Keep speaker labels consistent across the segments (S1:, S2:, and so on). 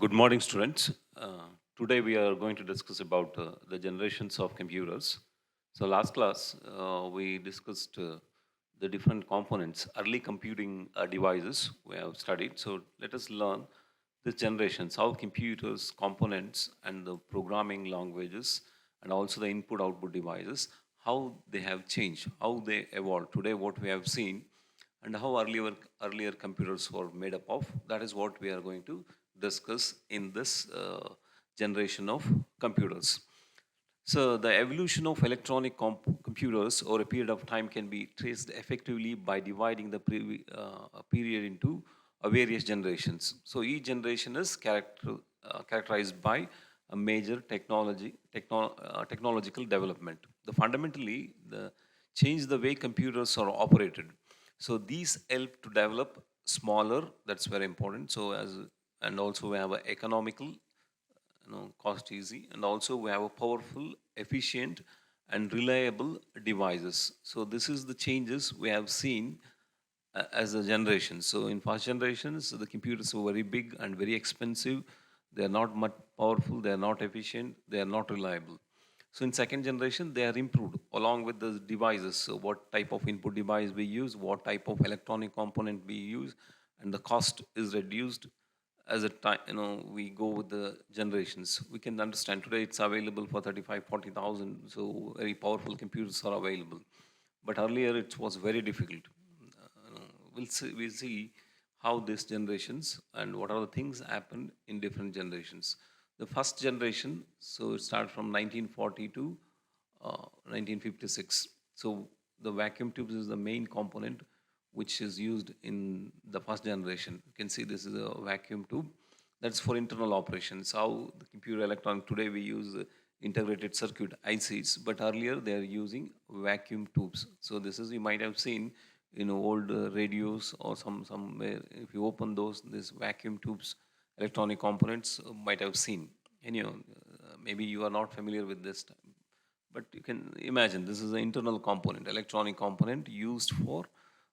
S1: Good morning, students. Today we are going to discuss about the generations of computers. So last class we discussed the different components, early computing devices we have studied. So let us learn the generations, how computers, components, and the programming languages, and also the input-output devices, how they have changed, how they evolved. Today, what we have seen and how earlier computers were made up of. That is what we are going to discuss in this generation of computers. So the evolution of electronic computers over a period of time can be traced effectively by dividing the period into various generations. So each generation is characterized by a major technological development. The fundamentally the change the way computers are operated. So these help to develop smaller. That's very important. So as and also we have a economical, cost easy, and also we have a powerful, efficient, and reliable devices. So this is the changes we have seen as a generation. So in past generations, the computers were very big and very expensive. They are not much powerful. They are not efficient. They are not reliable. So in second generation, they are improved along with the devices. So what type of input device we use, what type of electronic component we use, and the cost is reduced as a time, we go with the generations. We can understand today it's available for 35, 40,000. So very powerful computers are available. But earlier it was very difficult. We'll see how these generations and what are the things happened in different generations. The first generation, so it starts from 1940 to 1956. So the vacuum tubes is the main component which is used in the first generation. You can see this is a vacuum tube. That's for internal operations. How the computer electronic today we use integrated circuit ICs, but earlier they are using vacuum tubes. So this is, you might have seen old radios or somewhere. If you open these vacuum tubes, electronic components, might have seen. And maybe you are not familiar with this, but you can imagine this is an internal component, electronic component used for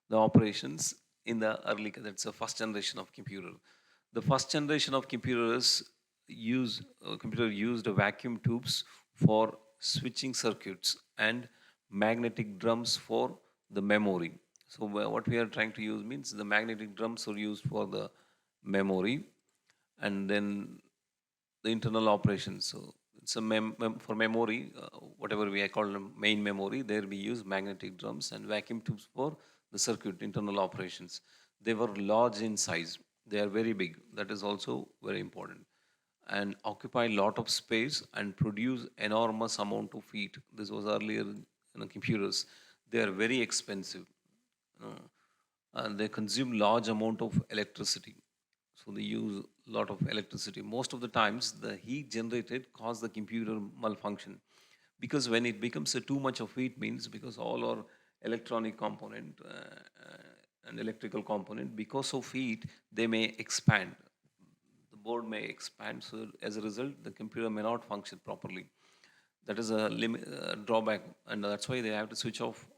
S1: the operations in the early. That's the first generation of computer. The first generation of computers computer used vacuum tubes for switching circuits and magnetic drums for the memory. So what we are trying to use means the magnetic drums are used for the memory, and then the internal operations. So it's a for memory, whatever we call them main memory. There we use magnetic drums and vacuum tubes for the circuit internal operations. They were large in size. They are very big. That is also very important, and occupy a lot of space and produce enormous amount of heat. This was earlier, computers. They are very expensive, and they consume large amount of electricity. So they use a lot of electricity. Most of the times, the heat generated cause the computer malfunction, because when it becomes too much of heat means because all our electronic component and electrical component, because of heat, they may expand. The board may expand. So as a result, the computer may not function properly. That is a drawback, and that's why they have to switch off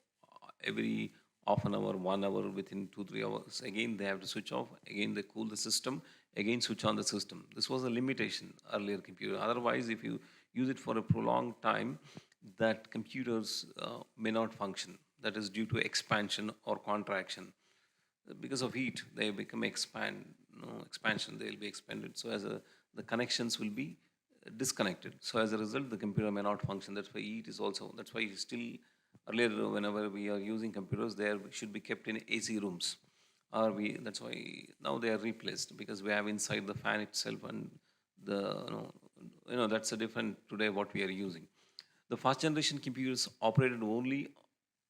S1: every half an hour, 1 hour, within 2 3 hours. Again, they have to switch off. Again, they cool the system. Again, switch on the system. This was a limitation earlier computer. Otherwise, if you use it for a prolonged time, that computers may not function. That is due to expansion or contraction. Because of heat, they become expansion. They will be expanded. So the connections will be disconnected. So as a result, the computer may not function. That's why heat is also. That's why still earlier, whenever we are using computers, they should be kept in AC rooms. That's why now they are replaced, because we have inside the fan itself, and the that's a different today what we are using. The first generation computers operated only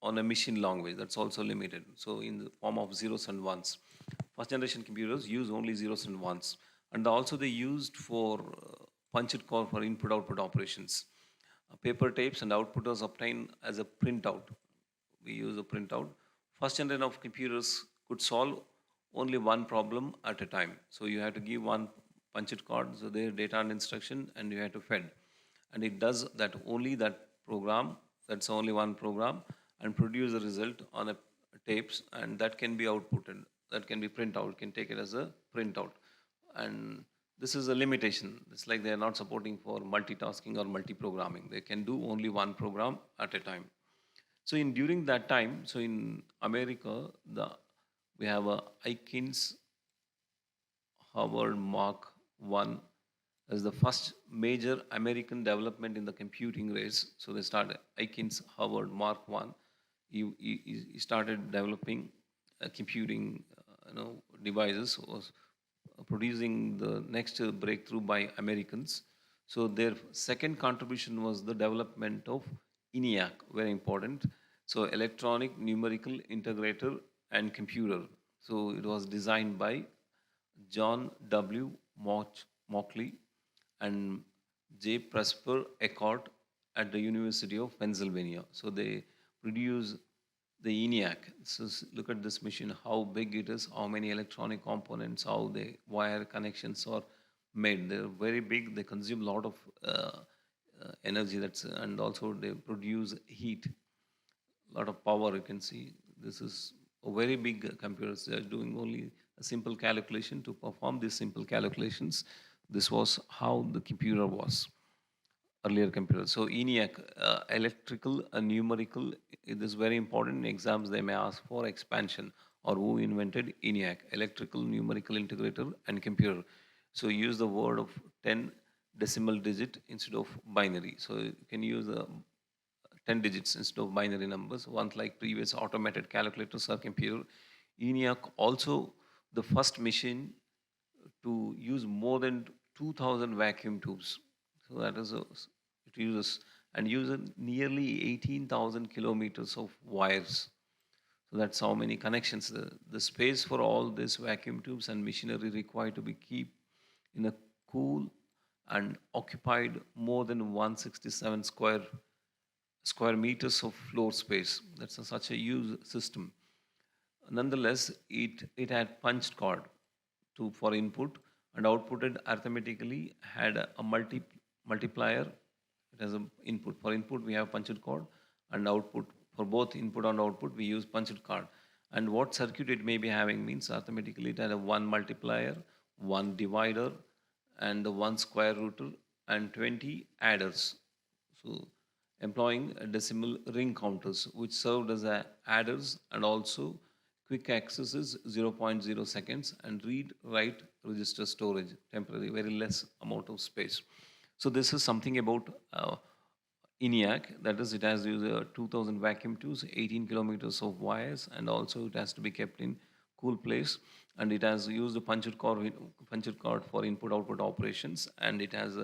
S1: on a machine language. That's also limited. So in the form of zeros and ones. First generation computers use only zeros and ones, and also they used for punched code for input output operations. Paper tapes and output was obtained as a printout. We use a printout. First generation of computers could solve only one problem at a time. So you have to give one punched card, so their data and instruction, and you have to fed. And it does that only that program. That's only one program, and produce the result on a tapes, and that can be outputted. That can be print out. You can take it as a printout, and this is a limitation. It's like they're not supporting for multitasking or multi-programming. They can do only one program at a time. So in during that time, so in America, the we have a Aikins Howard Mark I as the first major American development in the computing race. So they started Aikins Howard Mark I. He started developing computing devices, was producing the next breakthrough by Americans. So their second contribution was the development of ENIAC, very important. So electronic numerical integrator and computer. So it was designed by John W. Mauchly and J. Presper Eckert at the University of Pennsylvania. So they produce the ENIAC. So look at this machine, how big it is, how many electronic components, how the wire connections are made. They're very big. They consume a lot of energy. And also they produce heat, a lot of power. You can see this is a very big computers. They are doing only a simple calculation to perform these simple calculations. This was how the computer was earlier computers. So ENIAC, electrical and numerical, it is very important in exams. They may ask for expansion or who invented ENIAC, electrical numerical integrator and computer. So use the word of 10 decimal digit instead of binary. So you can use 10 digits instead of binary numbers. Once like previous automated calculators or computer, ENIAC also the first machine to use more than 2000 vacuum tubes. So that is it uses and uses nearly 18,000 kilometers of wires. So that's how many connections. The space for all these vacuum tubes and machinery required to be keep in a cool and occupied more than 167 square meters of floor space. That's such a huge system. Nonetheless, it had punched card for input and outputted arithmetically had a multiplier. It has an input. For input, we have punched card, and output for both input and output, we use punched card. And what circuit it may be having means arithmetically it had a one multiplier, one divider, and the one square rooter, and 20 adders. So employing a decimal ring counters, which served as adders and also quick access is zero point 0.0 seconds and read write register storage temporary, very less amount of space. So this is something about ENIAC, that is, it has used 2000 vacuum tubes, 18 kilometers of wires, and also it has to be kept in cool place. And it has used a punched cord for input-output operations, and it has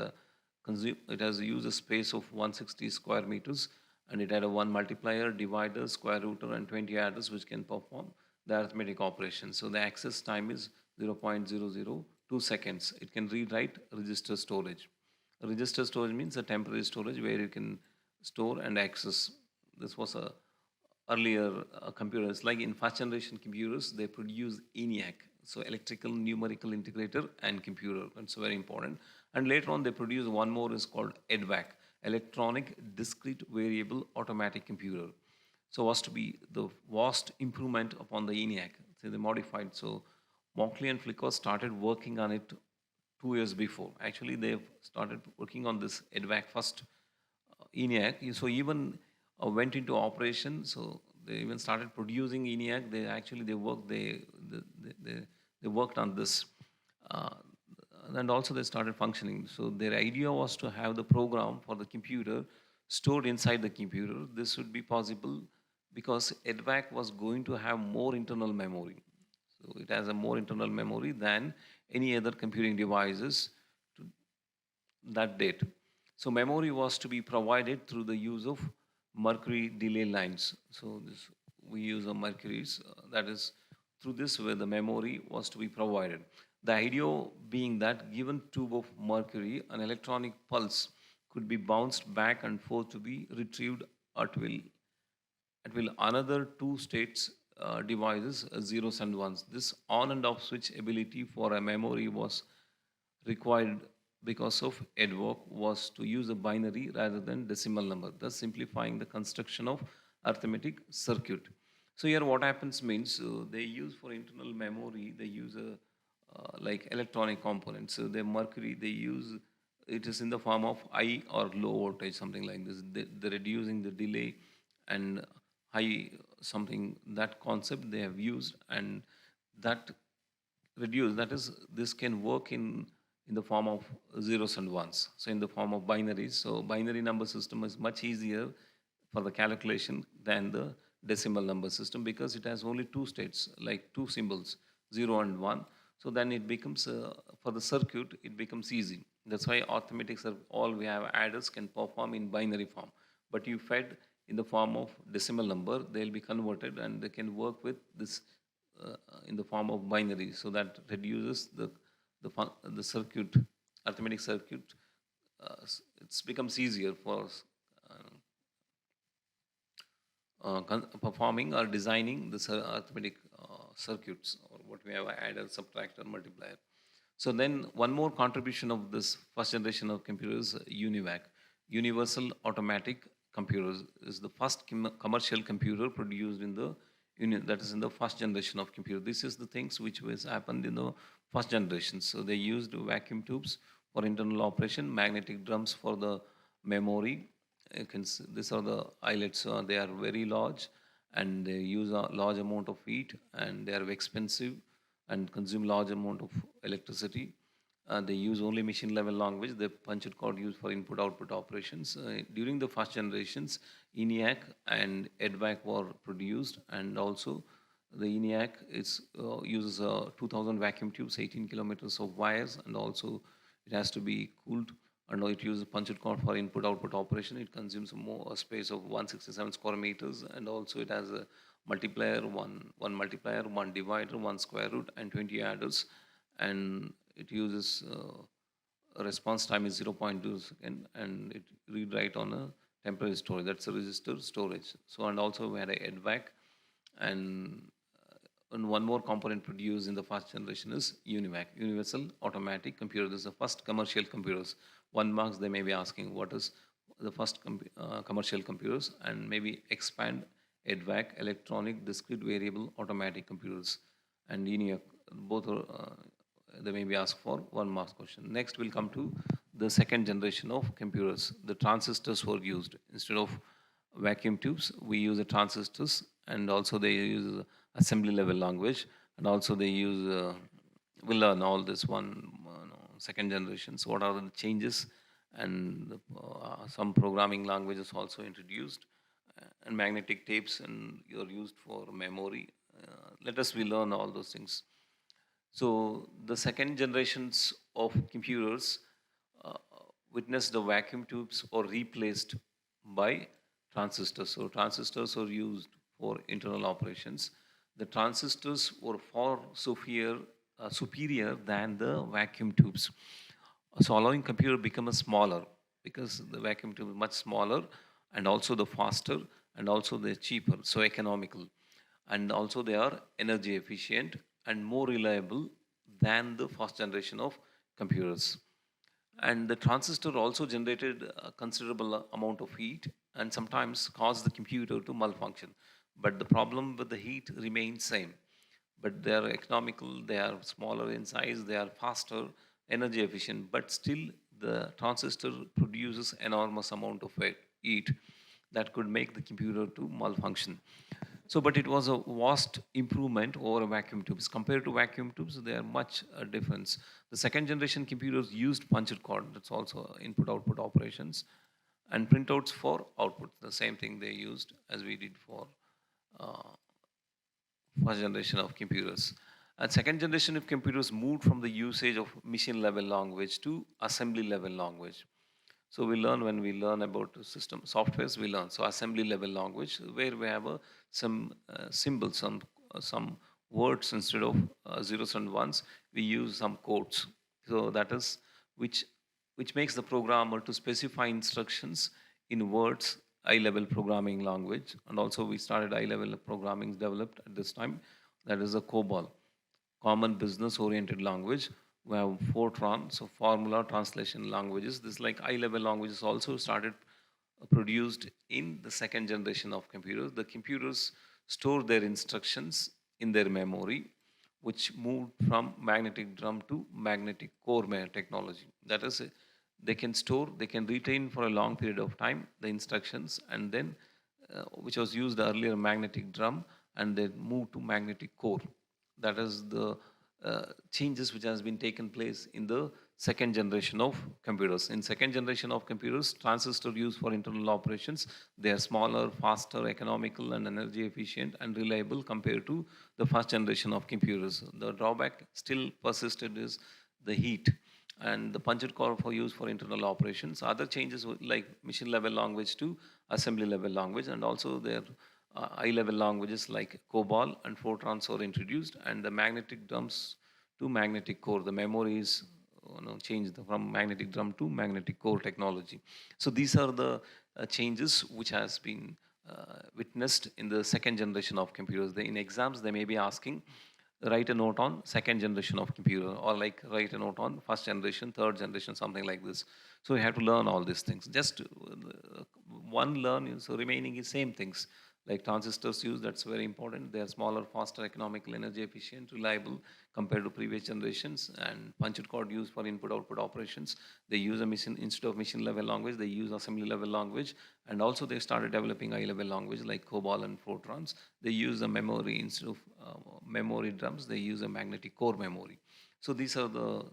S1: used a space of 160 square meters, and it had a one multiplier, divider, square rooter, and 20 adders which can perform the arithmetic operation. So the access time is 0.002 seconds. It can read write register storage. Register storage means a temporary storage where you can store and access. This was a earlier computers. Like in first generation computers, they produce ENIAC, so electrical numerical integrator and computer. That's very important. And later on, they produce one more is called EDVAC, electronic discrete variable automatic computer. So was to be the vast improvement upon the ENIAC. So they modified. So Mauchly and Flickr started working on it 2 years before. Actually, they've started working on this EDVAC first ENIAC. So even went into operation. So they even started producing ENIAC. They worked on this, uh, and also they started functioning. So their idea was to have the program for the computer stored inside the computer. This would be possible because EDVAC was going to have more internal memory. So it has a more internal memory than any other computing devices to that date. So memory was to be provided through the use of mercury delay lines. So this we use a mercuries. That is through this where the memory was to be provided. The idea being that given tube of mercury, an electronic pulse could be bounced back and forth to be retrieved at will another two states devices, zeros and ones. This on and off switch ability for a memory was required because of EDVOC was to use a binary rather than decimal number, thus simplifying the construction of arithmetic circuit. So here what happens means they use for internal memory, they use a like electronic components. So the mercury they use, it is in the form of high or low voltage, something like this. They're reducing the delay and high something, that concept they have used, and that reduce, that is, this can work in the form of zeros and ones, so in the form of binaries. So binary number system is much easier for the calculation than the decimal number system, because it has only two states, like two symbols, 0 and 1. So then it becomes for the circuit it becomes easy. That's why arithmetic all we have adders can perform in binary form. But you fed in the form of decimal number, they'll be converted and they can work with this in the form of binary. So that reduces the circuit, arithmetic circuit. It's becomes easier for performing or designing the arithmetic circuits, or what we have added, subtractor, multiplier. So then one more contribution of this first generation of computers, UNIVAC, Universal Automatic Computers, is the first commercial computer produced in the union, that is in the first generation of computer. This is the things which was happened in the first generation. So they used vacuum tubes for internal operation, magnetic drums for the memory. You can see, these are the eyelets. They are very large and they use a large amount of heat and they are expensive and consume large amount of electricity. They use only machine level language. The punched code used for input output operations. During the first generations, ENIAC and EDVAC were produced, and also the ENIAC uses 2000 vacuum tubes, 18 kilometers of wires, and also it has to be cooled. And it uses punched code for input output operation. It consumes more space of 167 square meters, and also it has a multiplier, one multiplier, one divider, one square root, and 20 adders. And it uses response time is 0.2 second, and it read write on a temporary storage, that's a register storage. So and also we had a EDVAC, and one more component produced in the first generation is UNIVAC, Universal Automatic Computer. This is the first commercial computers. 1 marks they may be asking what is the first commercial computers, and maybe expand EDVAC, electronic discrete variable automatic computers, and ENIAC, both are they may be asked for 1 mark question. Next we'll come to the second generation of computers. The transistors were used instead of vacuum tubes. We use the transistors, and also they use assembly level language, and also they use we'll learn all this second generations. What are the changes, and some programming languages also introduced, and magnetic tapes and are used for memory. Let us we learn all those things. So the second generations of computers uh, witnessed the vacuum tubes or replaced by transistors. So transistors are used for internal operations. The transistors were far superior than the vacuum tubes. So allowing computer become a smaller, because the vacuum tube is much smaller, and also the faster, and also they're cheaper, so economical, and also they are energy efficient and more reliable than the first generation of computers. And the transistor also generated a considerable amount of heat and sometimes caused the computer to malfunction. But the problem with the heat remains same. But they are economical, they are smaller in size, they are faster, energy efficient, but still the transistor produces enormous amount of heat that could make the computer to malfunction. So, but it was a vast improvement over vacuum tubes. Compared to vacuum tubes, they are much difference. The second generation computers used punched code. That's also input-output operations, and printouts for output. The same thing they used as we did for uh, first generation of computers. And second generation of computers moved from the usage of machine level language to assembly level language. So we learn when we learn about the system softwares, we learn. So assembly level language, where we have some symbols, some words instead of zeros and ones, we use some codes. So that is which which makes the programmer to specify instructions in words, high level programming language. And also we started high level programming developed at this time. That is a COBOL, Common Business Oriented Language. We have Fortran, so formula translation languages. This like high level languages also started produced in the second generation of computers. The computers store their instructions in their memory, which moved from magnetic drum to magnetic core technology. That is, they can store, they can retain for a long period of time the instructions, and then which was used earlier magnetic drum, and then move to magnetic core. That is the changes which has been taken place in the second generation of computers. In second generation of computers, transistor used for internal operations, they are smaller, faster, economical, and energy efficient and reliable compared to the first generation of computers. The drawback still persisted is the heat, and the punched core for use for internal operations. Other changes like machine level language to assembly level language, and also their high level languages like COBOL and Fortrans were introduced, and the magnetic drums to magnetic core. The memory is changed from magnetic drum to magnetic core technology. So these are the changes which has been witnessed in the second generation of computers. In exams, they may be asking, write a note on second generation of computer, or like write a note on first generation, third generation, something like this. So you have to learn all these things. Just one learn, so remaining is same things. Like transistors use, that's very important. They are smaller, faster, economical, energy efficient, reliable compared to previous generations. And punched code used for input-output operations. They use a machine, instead of machine level language, they use assembly level language. And also they started developing high level language like COBOL and Fortrans. They use a memory instead of memory drums, they use a magnetic core memory. So these are the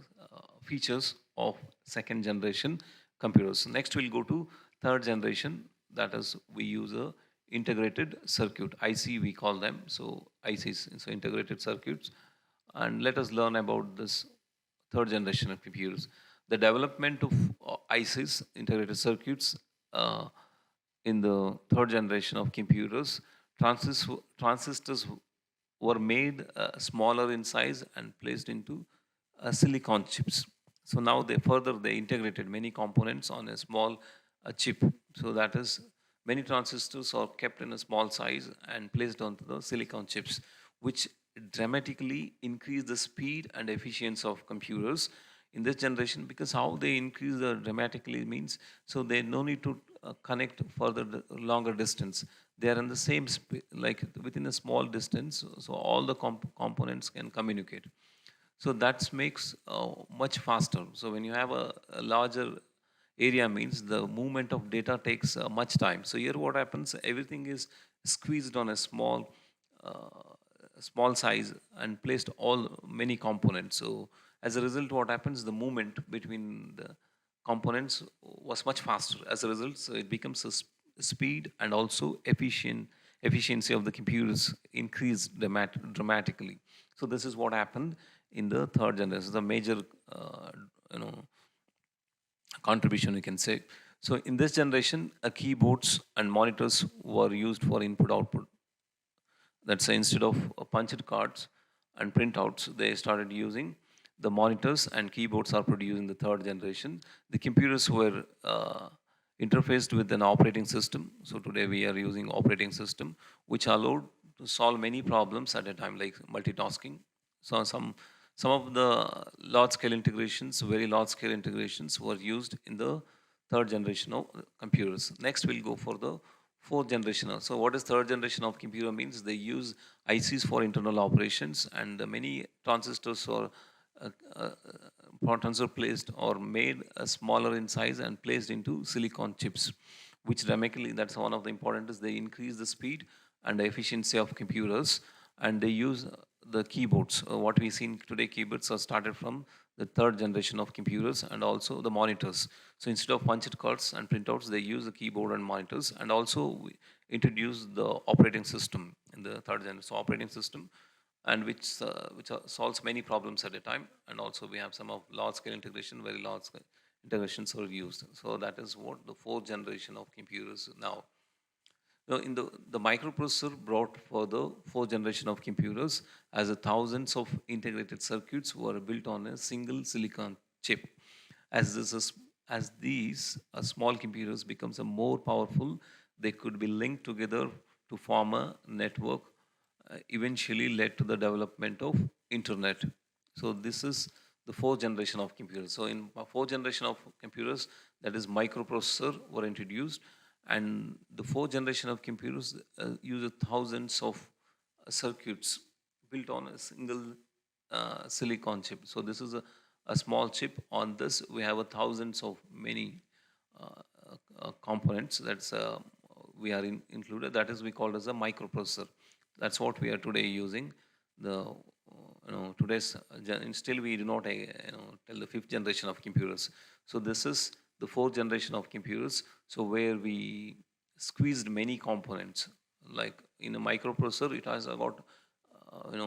S1: features of second generation computers. Next we'll go to third generation. That is, we use a integrated circuit, IC we call them. So ICs, so integrated circuits. And let us learn about this third generation of computers. The development of ICs, integrated circuits, in the third generation of computers, transistors were made smaller in size and placed into silicon chips. So now they integrated many components on a small chip. So that is, many transistors are kept in a small size and placed onto the silicon chips, which dramatically increase the speed and efficiency of computers in this generation. Because how they increase the dramatically means, so they no need to connect further longer distance. They are in the same like within a small distance, so all the components can communicate. So that makes much faster. So when you have a larger area means the movement of data takes much time. So here what happens, everything is squeezed on a small size and placed all many components. So as a result, what happens, the movement between the components was much faster. As a result, so it becomes a speed and also efficiency of the computers increased dramatically. So this is what happened in the third generation. The major you know contribution, you can say. So in this generation, keyboards and monitors were used for input output. That's instead of punched cards and printouts, they started using the monitors, and keyboards are produced in the third generation. The computers were interfaced with an operating system. So today we are using operating system, which allowed to solve many problems at a time, like multitasking. So some of the large scale integrations, very large scale integrations, were used in the third generation of computers. Next, we'll go for the fourth generation. So what is third generation of computer means? They use ICs for internal operations, and many transistors or uh, uh, transistor placed or made smaller in size and placed into silicon chips, which dramatically, that's one of the important, is they increase the speed and the efficiency of computers. And they use the keyboards. What we see today, keyboards are started from the third generation of computers, and also the monitors. So instead of punched cards and printouts, they use the keyboard and monitors. And also we introduce the operating system in the third generation. So operating system, and which solves many problems at a time. And also we have some of large scale integration, very large scale integrations are used. So that is what the fourth generation of computers now. Now, in the microprocessor brought for the fourth generation of computers, as a thousands of integrated circuits were built on a single silicon chip. As this is, as these small computers becomes a more powerful, they could be linked together to form a network. Eventually, led to the development of internet. So this is the fourth generation of computers. So in fourth generation of computers, that is microprocessor were introduced, and the fourth generation of computers use thousands of circuits built on a single silicon chip. So this is a small chip. On this, we have a thousands of many components. That's we are included. That is we call as a microprocessor. That's what we are today using. The today's still we do not tell the fifth generation of computers. So this is the fourth generation of computers. So where we squeezed many components. Like in a microprocessor, it has about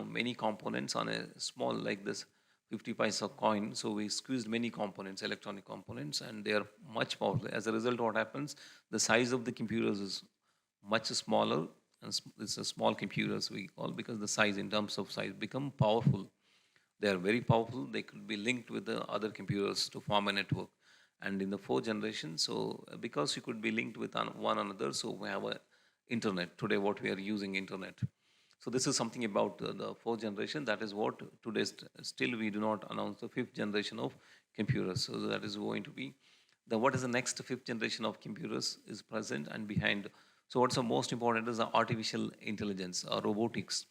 S1: many components on a small like this 50 paisa coin. So we squeezed many components, electronic components, and they are much powerful. As a result, what happens? The size of the computers is much smaller, and it's a small computers we call, because the size in terms of size become powerful. They are very powerful. They could be linked with the other computers to form a network. And in the fourth generation, so because you could be linked with one another, so we have a internet today. What we are using internet. So this is something about the fourth generation. That is what today still we do not announce the fifth generation of computers. So that is going to be the what is the next fifth generation of computers is present and behind. So what's the most important is the artificial intelligence or robotics,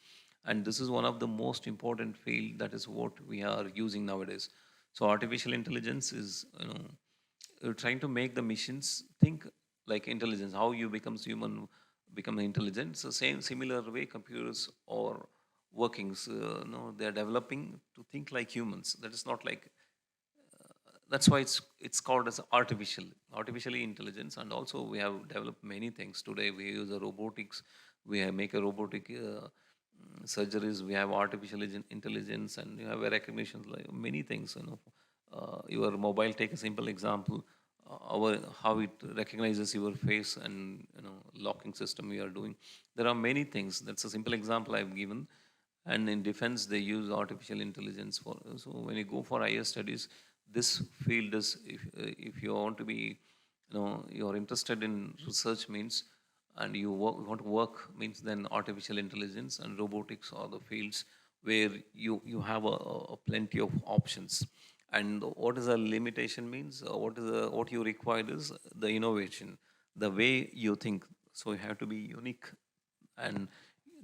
S1: and this is one of the most important field. That is what we are using nowadays. So artificial intelligence is trying to make the machines think like intelligence. How you becomes human become intelligent. So same similar way computers or workings, they are developing to think like humans. That is not like that's why it's called as artificially intelligence. And also we have developed many things today. We use a robotics. We have make a robotic surgeries. We have artificial intelligence, and you have a recognition like many things. Your mobile. Take a simple example. Our how it recognizes your face, and locking system we are doing. There are many things. That's a simple example I've given. And in defense, they use artificial intelligence for. So when you go for higher studies, this field is if you want to be, you're interested in research means, and you want to work means, then artificial intelligence and robotics are the fields where you have a plenty of options. And what is a limitation means, what you require is the innovation, the way you think. So you have to be unique, and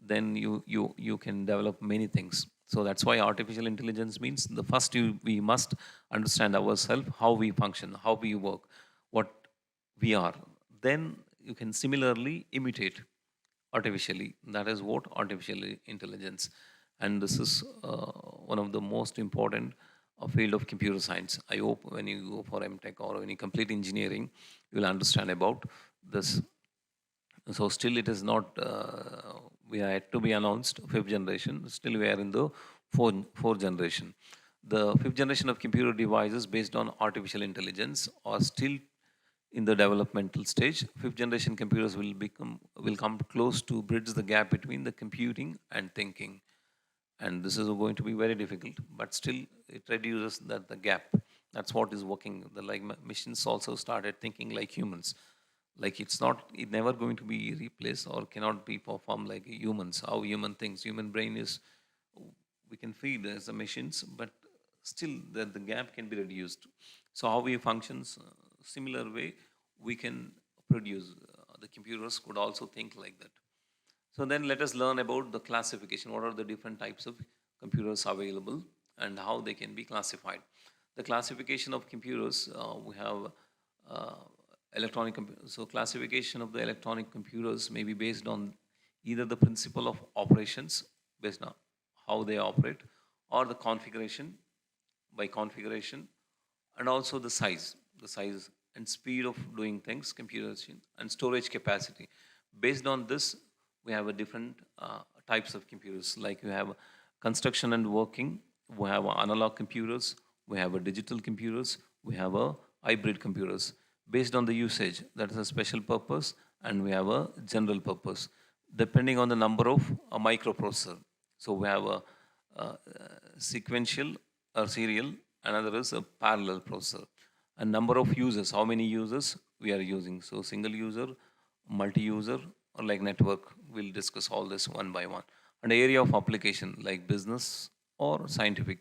S1: then you can develop many things. So that's why artificial intelligence means the first we must understand ourselves, how we function, how we work, what we are. Then you can similarly imitate artificially. That is what artificial intelligence. And this is one of the most important field of computer science. I hope when you go for MTech or when you complete engineering, you will understand about this. So still it is not, we are yet to be announced fifth generation. Still we are in the fourth generation. The fifth generation of computer devices based on artificial intelligence are still in the developmental stage. Fifth generation computers will come close to bridge the gap between the computing and thinking. And this is going to be very difficult, but still it reduces the gap. That's what is working. The like machines also started thinking like humans. Like it never going to be replaced or cannot be performed like humans. How human thinks, human brain is, we can feed as the machines, but still the gap can be reduced. So how we functions, similar way we can produce. The computers could also think like that. So then let us learn about the classification. What are the different types of computers available and how they can be classified? The classification of computers, we have uh, so classification of the electronic computers may be based on either the principle of operations, based on how they operate, or the configuration, by configuration, and also the size and speed of doing things, computation, and storage capacity. Based on this, we have a different types of computers. Like you have construction and working, we have analog computers, we have a digital computers, we have a hybrid computers. Based on the usage, that is a special purpose, and we have a general purpose, depending on the number of a microprocessor. So we have a sequential or serial, another is a parallel processor. And number of users, how many users we are using. So single user, multi-user, or like network. We'll discuss all this one by one. And area of application like business or scientific.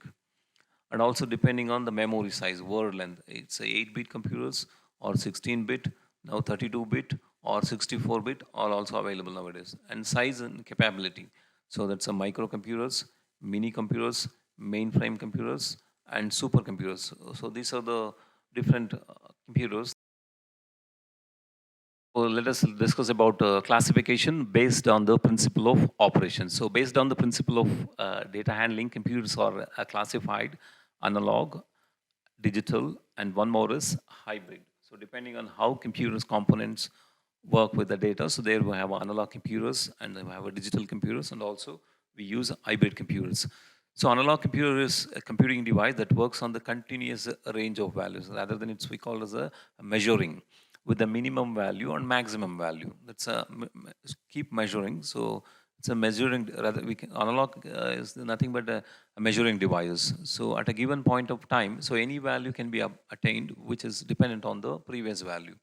S1: And also depending on the memory size, word length. It's a 8-bit computers or 16-bit, now 32-bit or 64-bit are also available nowadays. And size and capability. So that's a microcomputers, mini computers, mainframe computers, and supercomputers. So these are the different computers. So let us discuss about classification based on the principle of operation. So based on the principle of data handling, computers are classified analog, digital, and one more is hybrid. So depending on how computers components work with the data, so there we have analog computers and then we have a digital computers, and also we use hybrid computers. So analog computer is a computing device that works on the continuous range of values rather than it's we call it as a measuring with the minimum value and maximum value. That's a keep measuring. So it's a measuring rather we can analog is nothing but a measuring device. So at a given point of time, so any value can be attained which is dependent on the previous value.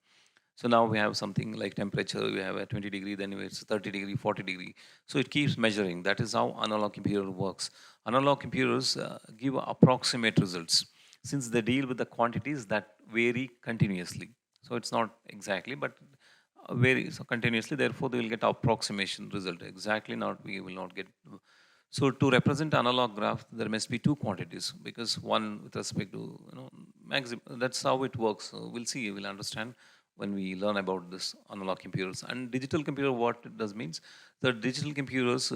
S1: So now we have something like temperature, we have a 20 degree, then it's 30 degree, 40 degree. So it keeps measuring. That is how analog computer works. Analog computers give approximate results since they deal with the quantities that vary continuously. So it's not exactly, but vary so continuously. Therefore, they will get approximation result. Exactly not, we will not get. So to represent analog graph, there must be two quantities because one with respect to maximum. That's how it works. So we'll see. We'll understand when we learn about this analog computers and digital computer. What it does means the digital computers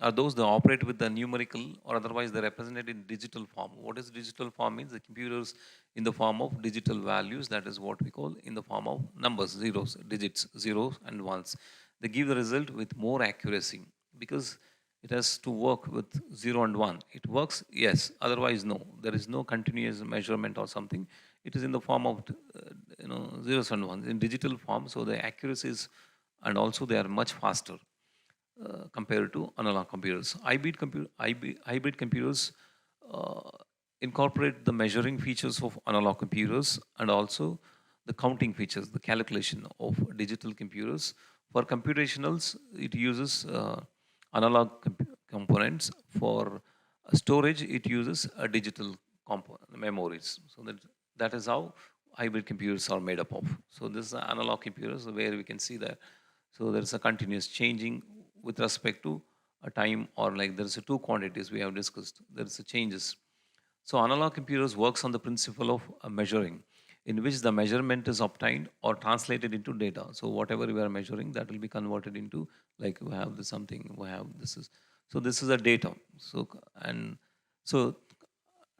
S1: are those that operate with the numerical or otherwise they're represented in digital form. What is digital form means? The computers in the form of digital values. That is what we call in the form of numbers, zeros, digits, zeros and ones. They give the result with more accuracy because it has to work with 0 and 1. It works, yes, otherwise no. There is no continuous measurement or something. It is in the form of zeros and ones in digital form. So the accuracies and also they are much faster compared to analog computers. Hybrid computers uh, incorporate the measuring features of analog computers and also the counting features, the calculation of digital computers. For computationals, it uses analog components. For storage, it uses a digital memories. So that is how hybrid computers are made up of. So this is analog computers where we can see that. So there is a continuous changing with respect to a time, or like there is a two quantities we have discussed. There is a changes. So analog computers works on the principle of measuring, in which the measurement is obtained or translated into data. So whatever we are measuring, that will be converted into, like we have this something, we have this is. So this is a data. So and so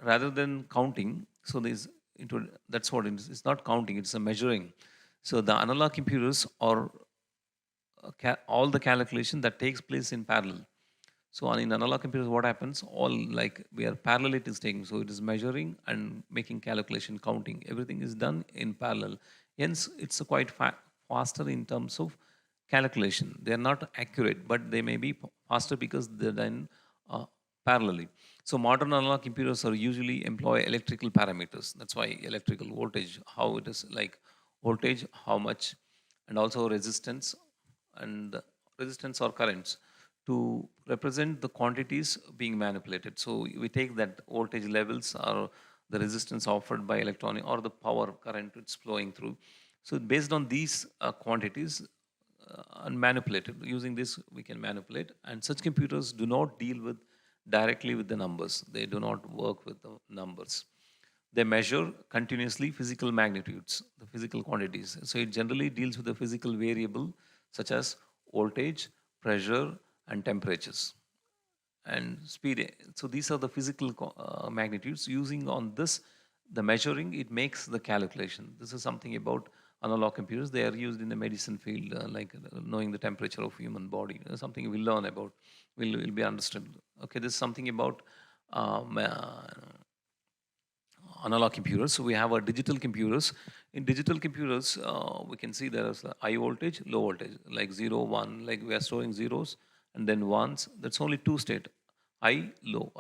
S1: rather than counting, so this into that's what it is. It's not counting; it's a measuring. So the analog computers are all the calculation that takes place in parallel. So in analog computers, what happens? All like we are parallel it is taking. So it is measuring and making calculation, counting. Everything is done in parallel. Hence, it's quite faster in terms of calculation. They are not accurate, but they may be faster because they're done parallelly. So modern analog computers are usually employ electrical parameters. That's why electrical voltage, how it is like voltage, how much, and also resistance or currents to represent the quantities being manipulated. So we take that voltage levels or the resistance offered by electronic or the power current it's flowing through. So based on these quantities and manipulated, using this we can manipulate, and such computers do not deal with directly with the numbers. They do not work with the numbers. They measure continuously physical magnitudes, the physical quantities. So it generally deals with the physical variable such as voltage, pressure, and temperatures and speed. So these are the physical magnitudes. Using on this, the measuring, it makes the calculation. This is something about analog computers. They are used in the medicine field, knowing the temperature of human body. Something we'll learn about, will be understood. Okay, this is something about analog computers. So we have our digital computers. In digital computers, we can see there is high voltage, low voltage, like 0, 1, like we are storing zeros and then ones. That's only two state, high, low,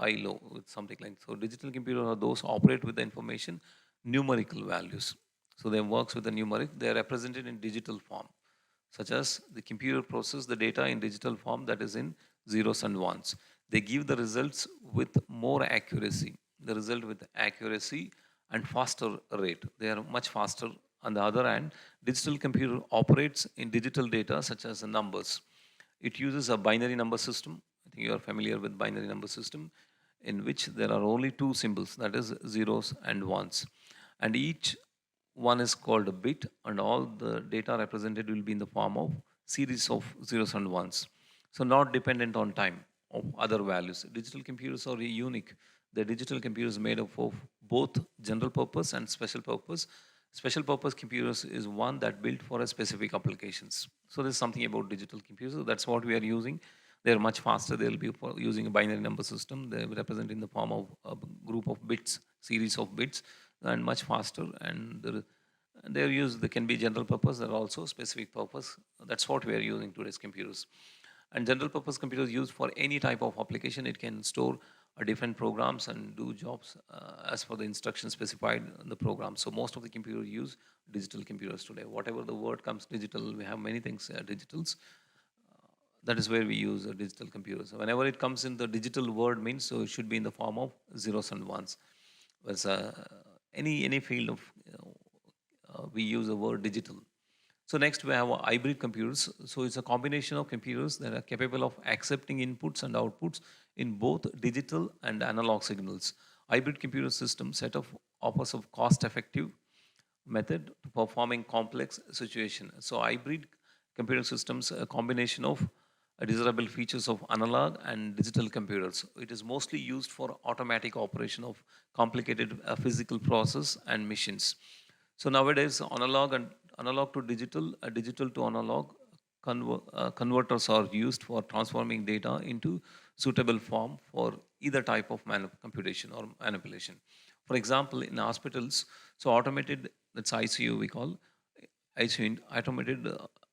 S1: with something like. So digital computers are those operate with the information, numerical values. So they works with the numeric. They are represented in digital form, such as the computer process the data in digital form that is in zeros and ones. They give the results with more accuracy, the result with accuracy and faster rate. They are much faster. On the other hand, digital computer operates in digital data such as the numbers. It uses a binary number system. I think you are familiar with binary number system. in which there are only two symbols, that is zeros and ones. And each one is called a bit, and all the data represented will be in the form of series of zeros and ones. So not dependent on time of other values. Digital computers are unique. The digital computers made up of both general purpose and special purpose. Special purpose computers is one that built for a specific applications. So there's something about digital computers. That's what we are using. They're much faster. They'll be using a binary number system. They represent in the form of a group of bits, series of bits, and much faster. And they're used. They can be general purpose. They're also specific purpose. That's what we are using today's computers. And general purpose computers used for any type of application. It can store different programs and do jobs as per the instructions specified in the program. So most of the computers use digital computers today. Whatever the word comes digital, we have many things digitals. That is where we use digital computers. So whenever it comes in the digital word means, so it should be in the form of zeros and ones. Whereas any field of we use the word digital. So next we have hybrid computers. So it's a combination of computers that are capable of accepting inputs and outputs in both digital and analog signals. Hybrid computer system setup offers a cost-effective method to performing complex situation. So hybrid computer systems, a combination of desirable features of analog and digital computers. It is mostly used for automatic operation of complicated physical process and machines. So nowadays, analog to digital, digital to analog converters are used for transforming data into suitable form for either type of computation or manipulation. For example, in hospitals, so automated, that's ICU we call, ICU, automated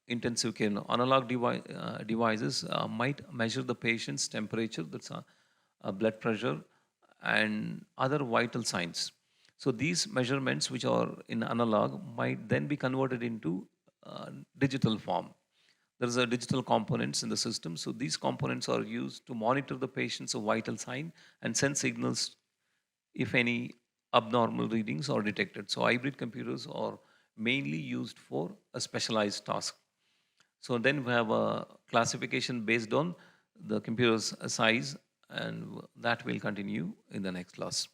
S1: intensive care. Analog devices might measure the patient's temperature, that's blood pressure, and other vital signs. So these measurements, which are in analog, might then be converted into digital form. There is a digital components in the system. So these components are used to monitor the patient's vital sign and send signals if any abnormal readings are detected. So hybrid computers are mainly used for a specialized task. So then we have a classification based on the computer's size, and that will continue in the next class.